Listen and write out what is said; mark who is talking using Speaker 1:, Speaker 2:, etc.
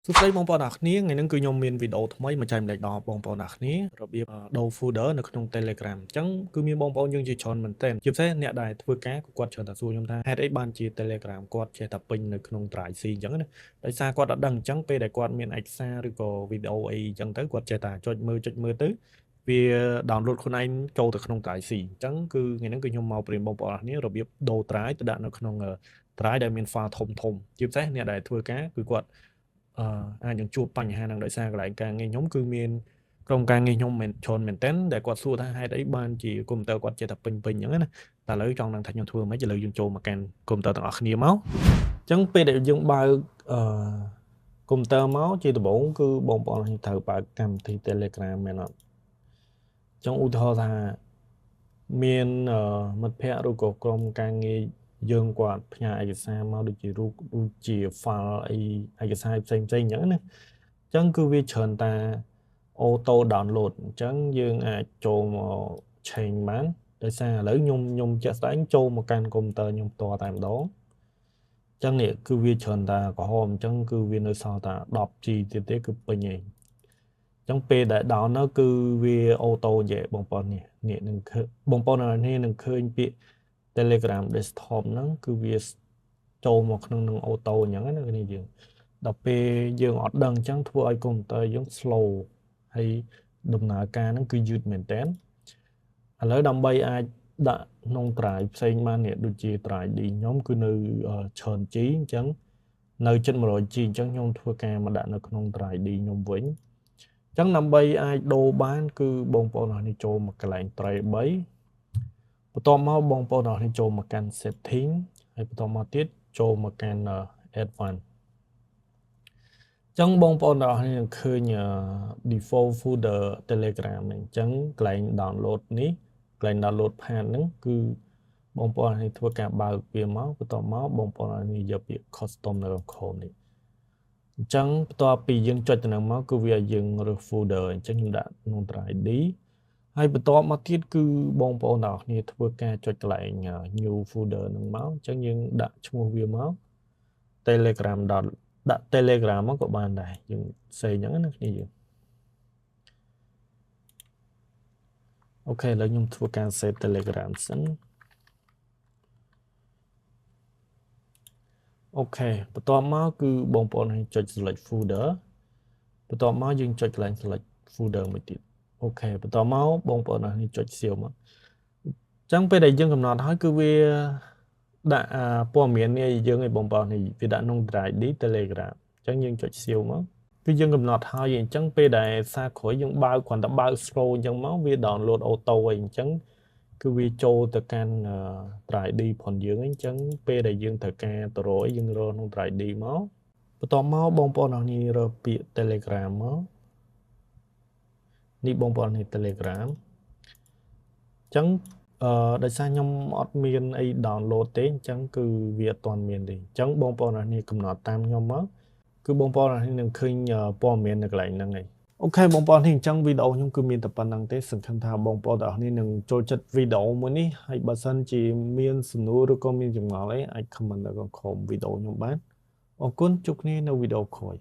Speaker 1: សួស្តីបងប្អូនអ្នកគ្នាថ្ងៃនេះគឺខ្ញុំមានវីដេអូថ្មីមកចែកម្លែកដល់បងប្អូនអ្នកគ្នារបៀបដូរ folder នៅក្នុង Telegram អញ្ចឹងគឺមានបងប្អូនយើងជាច្រើនមែនទែនជាពិសេសអ្នកដែលធ្វើការគាត់ច្រើនតែសួរខ្ញុំថាហេតុអីបានជា Telegram គាត់ចេះតែពេញនៅក្នុង Drive C អញ្ចឹងណាដោយសារគាត់អត់ដឹងអញ្ចឹងពេលដែលគាត់មានឯកសារឬក៏វីដេអូអីអញ្ចឹងទៅគាត់ចេះតែចុចមើលទៅវា download ខ្លួនឯងចូលទៅក្នុង Drive C អញ្ចឹងគឺថ្ងៃនេះគឺខ្ញុំមកប្រៀនបងប្អូនអ្នកគ្នារបៀបដូរ Drive ទៅដាក់នៅក្នុង Drive ដែលមាន file ធំជាពិសេសអ្នកដែលធ្វើការគឺគាត់អាចនឹងជួបបញ្ហាហ្នឹងដោយសារកន្លែងការងារខ្ញុំគឺមានក្រុមការងារខ្ញុំមិនច្រើនមែនទែនដែលគាត់សួរថាហេតុអីបានជាកុំព្យូទ័រគាត់ចេះតែពេញអញ្ចឹងណាតែឥឡូវចង់ដឹងថាខ្ញុំធ្វើមិនឥឡូវយើងចូលមកកាន់កុំព្យូទ័រទាំងអស់គ្នាមកអញ្ចឹងពេលដែលយើងបើកកុំព្យូទ័រមកជាដំបូងគឺបងប្អូនត្រូវបើកកម្មវិធី Telegram មែនអត់អញ្ចឹងឧទាហរណ៍ថាមានមិត្តភ័ក្តិឬក៏ក្រុមការងារយើងគាត់ផ្ញើឯកសារមកដូចជារូបដូចជា file អីឯកសារផ្សេងអញ្ចឹងណាអញ្ចឹងគឺវាច្រើនតា auto download អញ្ចឹងយើងអាចចូលមក change បានដោយសារឥឡូវខ្ញុំជាក់ស្ដែងចូលមកកាន់កុំព្យូទ័រខ្ញុំផ្ទាល់តែម្ដងអញ្ចឹងនេះគឺវាច្រើនតាក្រហមអញ្ចឹងគឺវានៅសល់តែ 10G ទៀតទេគឺពេញឯងអញ្ចឹងពេលដែល down នៅគឺវា auto និយាយបងប្អូននេះនឹងបងប្អូននេះនឹងឃើញពាក្យ Telegram desktop ហ្នឹងគឺវាចូលមកក្នុងនឹង auto អញ្ចឹងណាគ្នាយើងដល់ពេលយើងអត់ដឹងអញ្ចឹងធ្វើឲ្យកុំព្យូទ័រយើង slow ហើយដំណើរការហ្នឹងគឺយឺតមែនតើឥឡូវដើម្បីអាចដាក់ក្នុង drive ផ្សេងបាននេះដូចជា drive D ខ្ញុំគឺនៅច្រើន G អញ្ចឹងនៅជិត 100G អញ្ចឹងខ្ញុំធ្វើការមកដាក់នៅក្នុង drive D ខ្ញុំវិញអញ្ចឹងដើម្បីអាចដូរបានគឺបងប្អូនអរនេះចូលមកកន្លែង tray 3បន្ទាប់មកបងប្អូនអរនេះចូលមកកាន់ setting ហើយបន្ទាប់មកទៀតចូលមកកាន់ advanced ចឹងបងប្អូនទាំងអស់គ្នានឹងឃើញdefault folder Telegram អញ្ចឹងកន្លែង download នេះកន្លែង download path ហ្នឹងគឺបងប្អូននេះធ្វើការបើកវាមកបន្ទាប់មកបងប្អូននេះយកពាក្យ custom នៅក្នុង Chrome នេះអញ្ចឹងបន្ទាប់ពីយើងចុចទៅនឹងមកគឺវាឲ្យយើងរើស folder អញ្ចឹងខ្ញុំដាក់ក្នុង drive D ហើយបន្ទាប់មកទៀតគឺបងប្អូនទាំងអស់គ្នាធ្វើការចុចកន្លែង new folder ហ្នឹងមកអញ្ចឹងយើងដាក់ឈ្មោះវាមក Telegram ដាក់ Telegram មកក៏បានដែរយើងសេអញ្ចឹងណាគ្នាយើងអូខេឥឡូវខ្ញុំធ្វើការ save Telegram សិនអូខេបន្ទាប់មកគឺបងប្អូនឲ្យចុច select folder បន្ទាប់មកយើងចុចកន្លែង select folder មួយទៀតអូខេបន្ទាប់មកបងប្អូនឲ្យចុច save មកអញ្ចឹងពេលដែលយើងកំណត់ហើយគឺវាដាក់ព័ត៌មាននេះឲ្យយើងឲ្យបងប្អូននេះវាដាក់ក្នុង drive D Telegram អញ្ចឹងយើងចុច save មកគឺយើងកំណត់ហើយអញ្ចឹងពេលដែលសារក្រោយយើងបើកគ្រាន់តែបើក scroll អញ្ចឹងមកវា download auto អីអញ្ចឹងគឺវាចូលទៅកាន់ drive D ផងយើងអញ្ចឹងពេលដែលយើងត្រូវការទៅរកយើងរកក្នុង drive D មកបន្ទាប់មកបងប្អូនអរគ្នារកពាក្យ Telegram មកនេះបងប្អូននេះ Telegram អញ្ចឹងដោយសារខ្ញុំអត់មានអី download ទេអញ្ចឹងគឺវាអត់ទាន់មានទេអញ្ចឹងបងប្អូនអរគ្នាកំណត់តាមខ្ញុំមកគឺបងប្អូនអរគ្នានឹងឃើញព័ត៌មាននៅកន្លែងហ្នឹងឯងអូខេបងប្អូននេះអញ្ចឹងវីដេអូខ្ញុំគឺមានតែប៉ុណ្្នឹងទេសង្ឃឹមថាបងប្អូនទាំងអស់គ្នានឹងចូលចិត្តវីដេអូមួយនេះហើយបើសិនជាមានសំណួរឬក៏មានចម្ងល់អីអាច comment នៅក្នុង comment វីដេអូខ្ញុំបានអរគុណជួបគ្នានៅវីដេអូក្រោយ